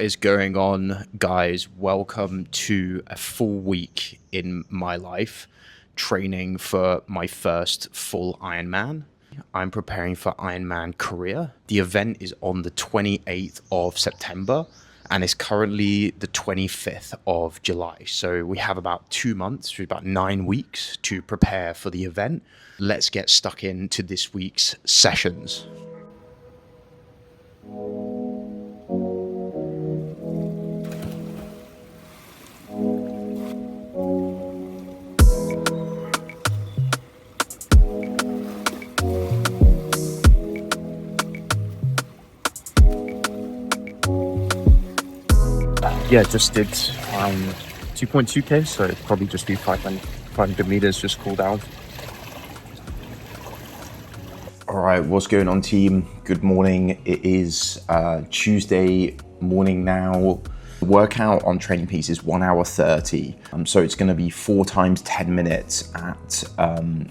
What is going on, guys? Welcome to a full week in my life training for my first full Ironman. I'm preparing for Ironman Korea. The event is on the 28th of September and it's currently the 25th of July. So we have about 2 months, about 9 weeks to prepare for the event. Let's get stuck into this week's sessions. Yeah, just did 2.2k, so probably just do 500 meters, just cool down. All right, what's going on, team? Good morning. It is Tuesday morning now. The workout on Training Peaks is 1 hour 30. So it's going to be 4 times 10 minutes at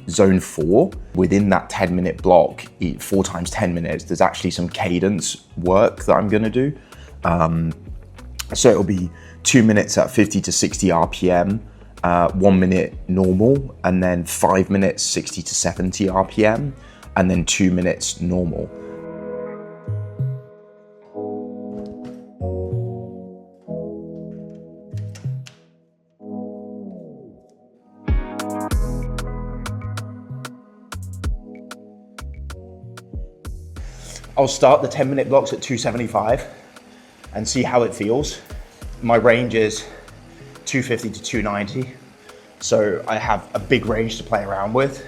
zone 4. Within that 10-minute block, 4 times 10 minutes, there's actually some cadence work that I'm going to do. So it'll be 2 minutes at 50 to 60 RPM, 1 minute normal, and then 5 minutes 60 to 70 RPM, and then 2 minutes normal. I'll start the 10-minute blocks at 275 and see how it feels. My range is 250 to 290, so I have a big range to play around with.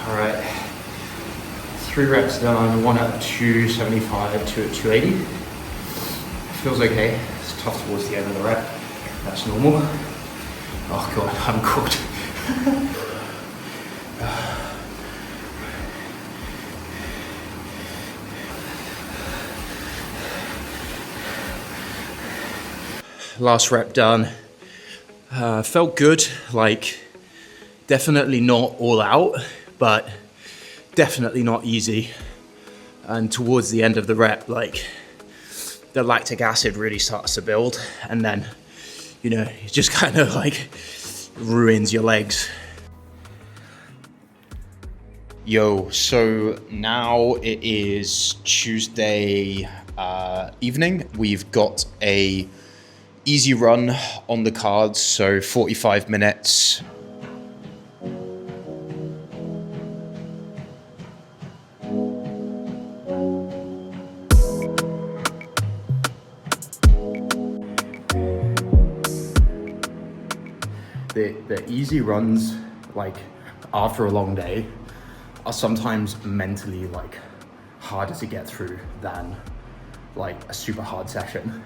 All right, 3 reps done, 1 at 275, 2 at 280. Feels okay. It's tough towards the end of the rep. That's normal. Oh God, I'm cooked. Last rep done. Felt good, like definitely not all out, but definitely not easy. And towards the end of the rep, like the lactic acid really starts to build, and then, you know, it just kind of like ruins your legs. Yo, so now it is Tuesday evening. We've got a easy run on the cards, so 45 minutes. The easy runs, like after a long day, are sometimes mentally like harder to get through than like a super hard session.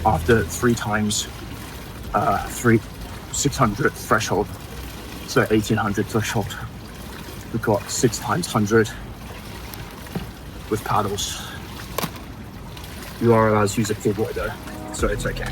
After 3 times 600 threshold, so 1800 threshold, we've got 6 times 100 with paddles. You are allowed to use a full boy though, so it's okay.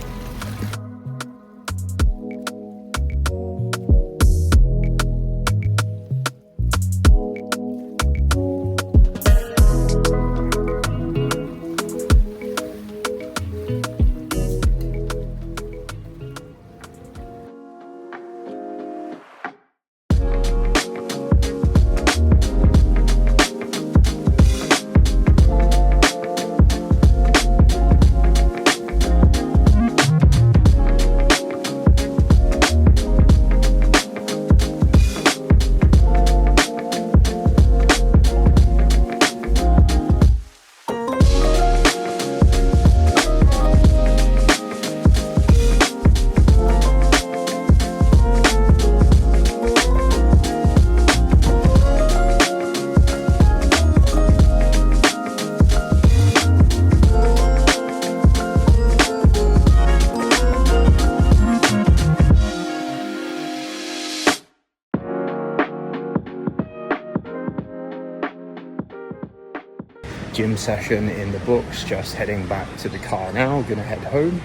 gym session in the books, just heading back to the car now, gonna head home.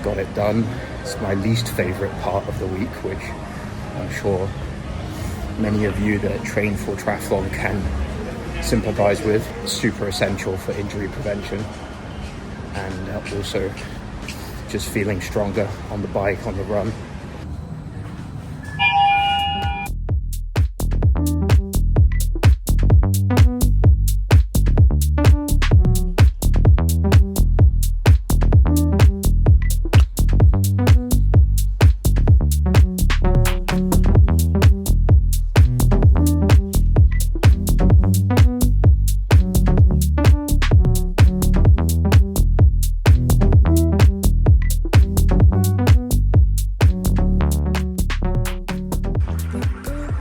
Got it done. It's my least favorite part of the week, which I'm sure many of you that train for triathlon can sympathize with. Super essential for injury prevention, and also just feeling stronger on the bike, on the run.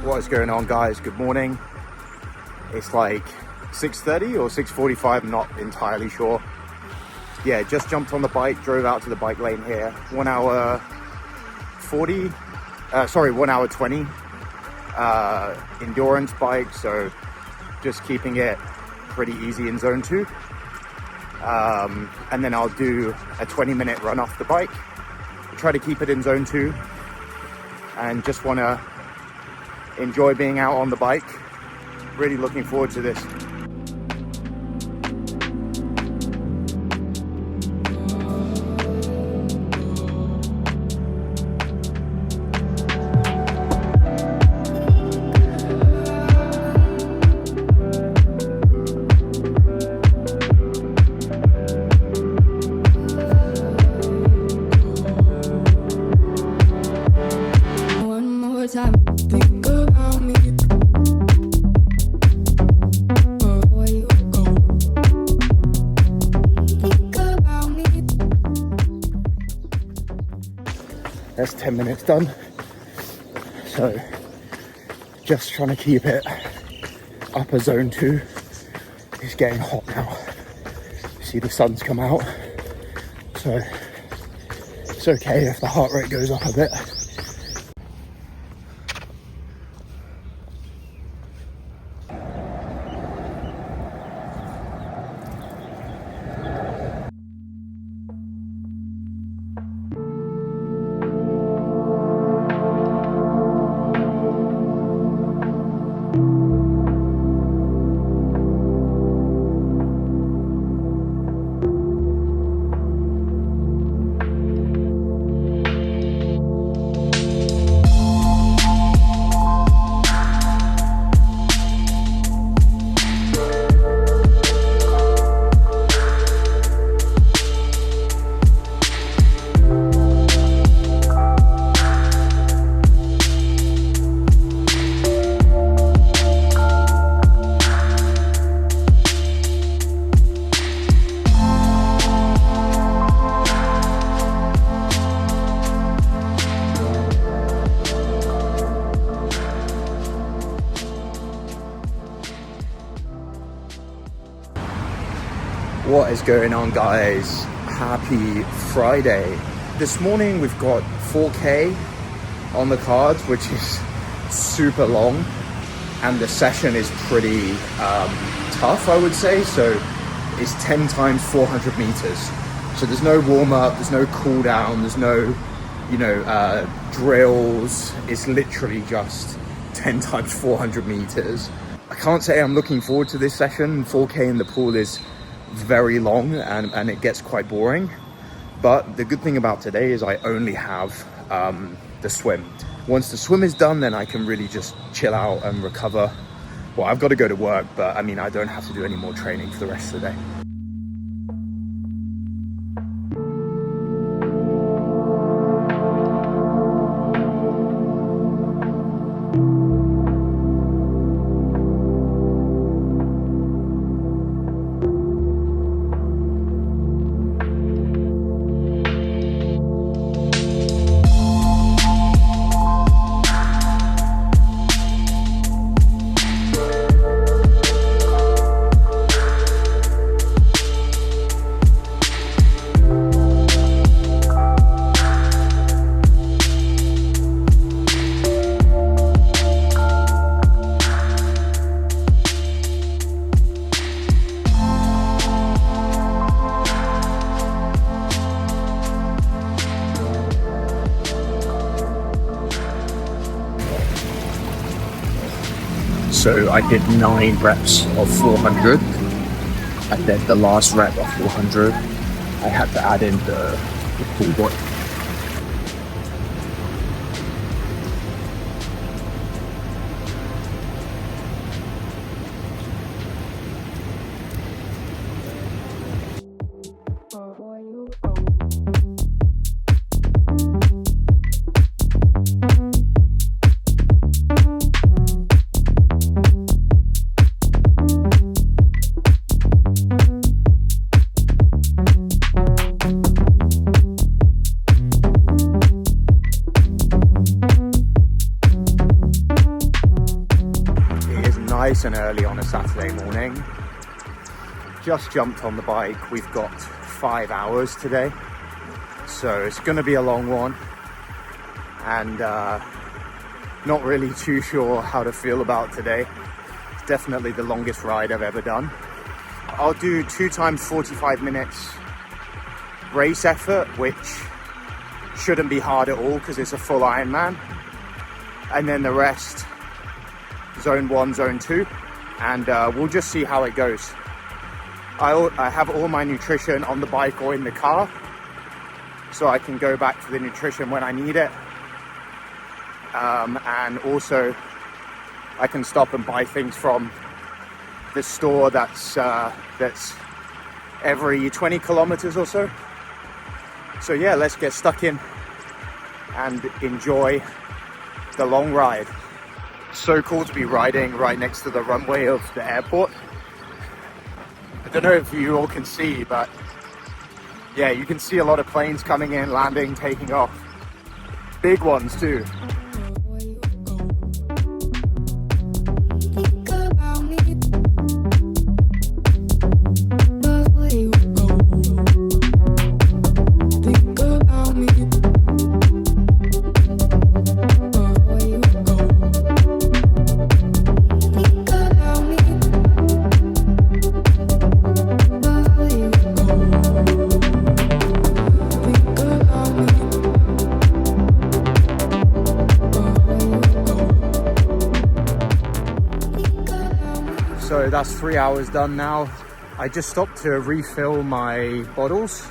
What's going on, guys? Good morning. It's like 6:30 or 6:45, I'm not entirely sure. Yeah, just jumped on the bike, drove out to the bike lane here. 1 hour 20 endurance bike, so just keeping it pretty easy in zone 2. And then I'll do a 20-minute run off the bike, try to keep it in zone 2, and just want to enjoy being out on the bike. Really looking forward to this. One more time, think about me. Where you go? Think about me. That's 10 minutes done. So just trying to keep it upper zone 2. It's getting hot now. See the sun's come out. So it's okay if the heart rate goes up a bit. What is going on, guys? Happy Friday. This morning we've got 4K on the cards, which is super long, and the session is pretty tough, I would say. So it's 10 times 400 meters. So there's no warm up, there's no cool down, there's no, drills. It's literally just 10 times 400 meters. I can't say I'm looking forward to this session. 4K in the pool is very long and it gets quite boring. But the good thing about today is I only have the swim. Once the swim is done, then I can really just chill out and recover. Well, I've got to go to work, but I mean, I don't have to do any more training for the rest of the day. So I did 9 reps of 400, and then the last rep of 400, I had to add in the pull body. Nice and early on a Saturday morning. Just jumped on the bike. We've got 5 hours today, so it's going to be a long one, and not really too sure how to feel about today. It's definitely the longest ride I've ever done. I'll do 2 times 45 minutes race effort, which shouldn't be hard at all because it's a full Ironman, and then the rest zone 1, zone 2, and we'll just see how it goes. I have all my nutrition on the bike or in the car, so I can go back to the nutrition when I need it, and also I can stop and buy things from the store that's every 20 kilometers or so. So yeah, let's get stuck in and enjoy the long ride. So cool to be riding right next to the runway of the airport. I don't know if you all can see, but yeah, you can see a lot of planes coming in, landing, taking off. Big ones too. So that's 3 hours done now. I just stopped to refill my bottles,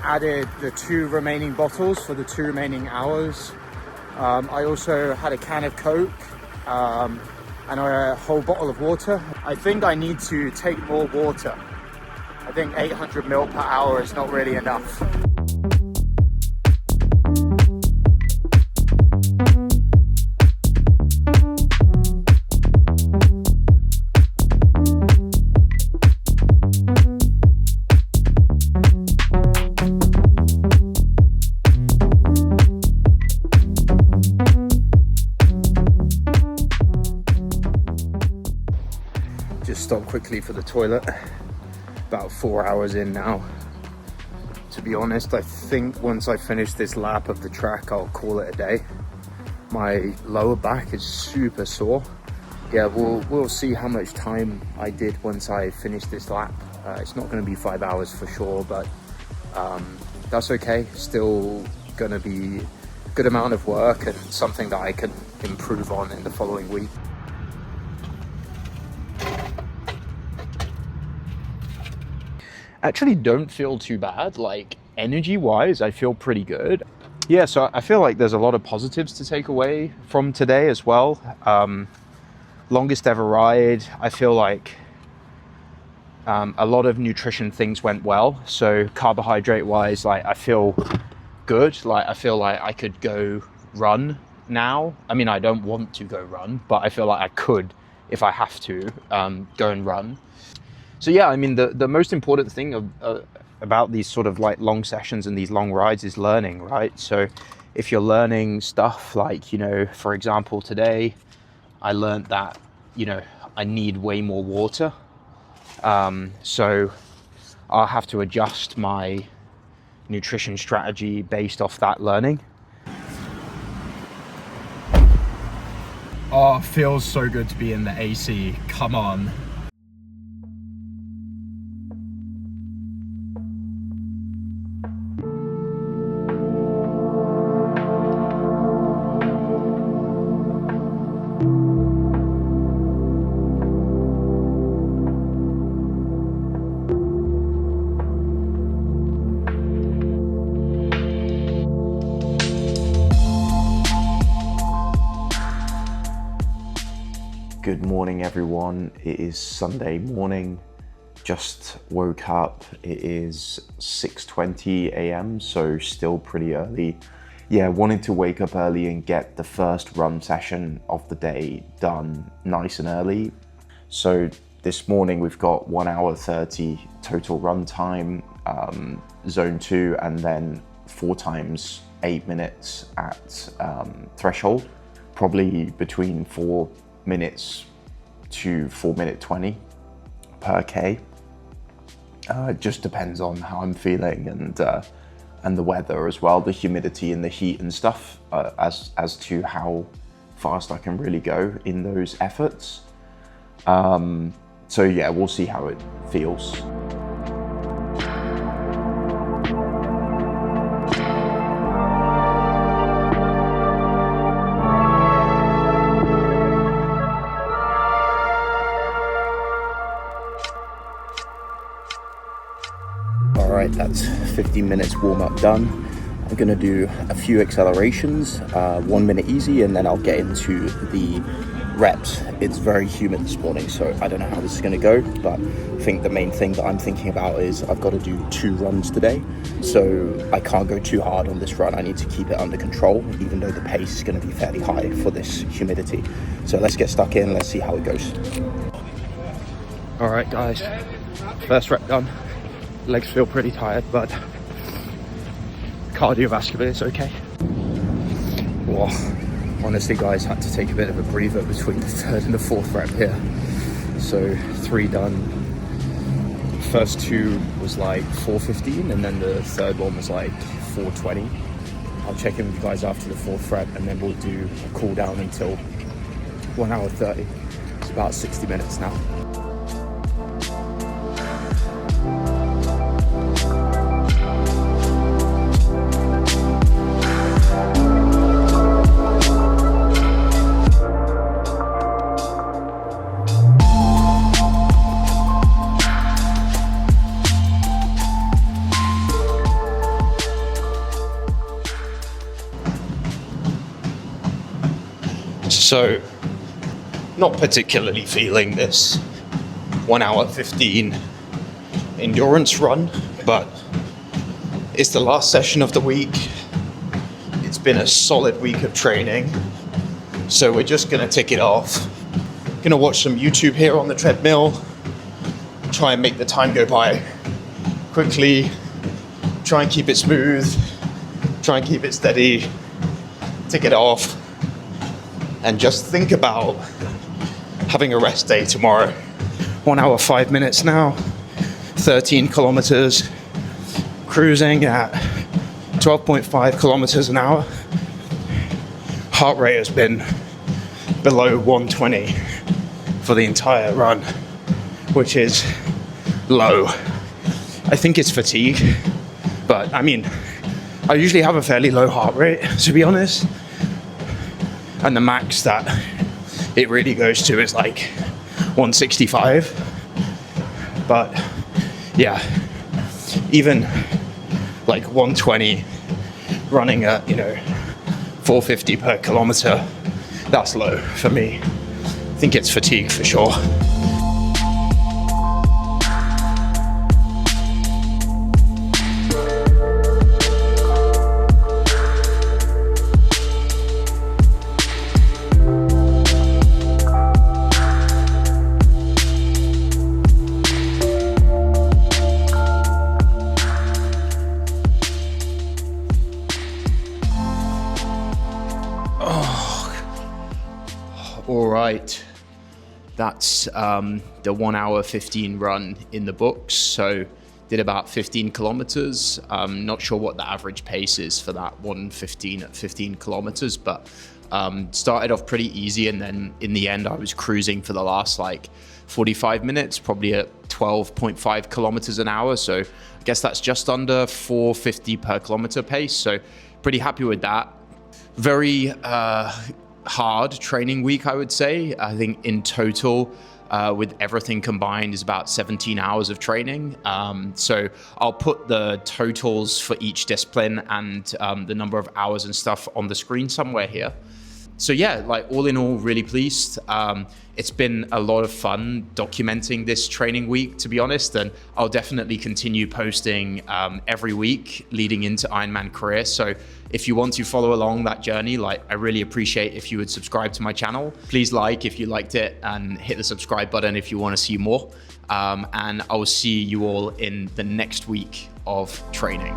added the 2 remaining bottles for the 2 remaining hours. I also had a can of Coke and a whole bottle of water. I think I need to take more water. I think 800 ml per hour is not really enough. Stop quickly for the toilet. About 4 hours in now. To be honest, I think once I finish this lap of the track, I'll call it a day. My lower back is super sore. Yeah, we'll see how much time I did once I finish this lap. It's not going to be 5 hours for sure, but that's okay. Still going to be a good amount of work and something that I can improve on in the following week. Actually don't feel too bad. Like energy wise, I feel pretty good. Yeah, so I feel like there's a lot of positives to take away from today as well. Longest ever ride. I feel like a lot of nutrition things went well. So carbohydrate wise, like I feel good. Like I feel like I could go run now. I mean, I don't want to go run, but I feel like I could, if I have to, go and run. So yeah, I mean, the most important thing about these sort of like long sessions and these long rides is learning, right? So if you're learning stuff like, you know, for example, today I learned that, you know, I need way more water. So I'll have to adjust my nutrition strategy based off that learning. Oh, it feels so good to be in the AC. Come on. Good morning, everyone. It is Sunday morning. Just woke up. It is 6:20 a.m., so still pretty early. Yeah, wanted to wake up early and get the first run session of the day done nice and early. So this morning we've got 1 hour 30 total run time, zone 2, and then 4 times 8 minutes at threshold. Probably between 4 minutes to 4 minute 20 per K. It just depends on how I'm feeling and the weather as well, the humidity and the heat and stuff, as to how fast I can really go in those efforts. So yeah, we'll see how it feels. All right, that's 15 minutes warm up done. I'm gonna do a few accelerations, 1 minute easy, and then I'll get into the reps. It's very humid this morning, so I don't know how this is gonna go, but I think the main thing that I'm thinking about is I've got to do 2 runs today, so I can't go too hard on this run. I need to keep it under control, even though the pace is gonna be fairly high for this humidity. So let's get stuck in, let's see how it goes. All right, guys, first rep done. Legs feel pretty tired, but cardiovascular is okay. Well, honestly, guys, had to take a bit of a breather between the 3rd and the 4th rep here. So 3 done. First 2 was like 4:15, and then the 3rd one was like 4:20. I'll check in with you guys after the 4th rep, and then we'll do a cool down until 1 hour 30. It's about 60 minutes now. So, not particularly feeling this 1 hour 15 endurance run, but it's the last session of the week. It's been a solid week of training, so we're just gonna tick it off. Gonna watch some YouTube here on the treadmill, try and make the time go by quickly, try and keep it smooth, try and keep it steady, tick it off, and just think about having a rest day tomorrow. 1 hour 5 minutes now, 13 kilometers, cruising at 12.5 kilometers an hour. Heart rate has been below 120 for the entire run, which is low. I think it's fatigue, but I mean, I usually have a fairly low heart rate, to be honest. And the max that it really goes to is like 165. But yeah, even like 120 running at, 450 per kilometer, that's low for me. I think it's fatigue for sure. All right, that's the 1 hour 15 run in the books. So did about 15 kilometers. Not sure what the average pace is for that 1:15 at 15 kilometers, but started off pretty easy. And then in the end, I was cruising for the last like 45 minutes, probably at 12.5 kilometers an hour. So I guess that's just under 450 per kilometer pace. So pretty happy with that. Very hard training week, I would say. I think in total, with everything combined, is about 17 hours of training. So I'll put the totals for each discipline and the number of hours and stuff on the screen somewhere here. So yeah, like all in all, really pleased. It's been a lot of fun documenting this training week, to be honest, and I'll definitely continue posting every week leading into Ironman Korea. So if you want to follow along that journey, like I really appreciate if you would subscribe to my channel. Please like if you liked it and hit the subscribe button if you want to see more. And I will see you all in the next week of training.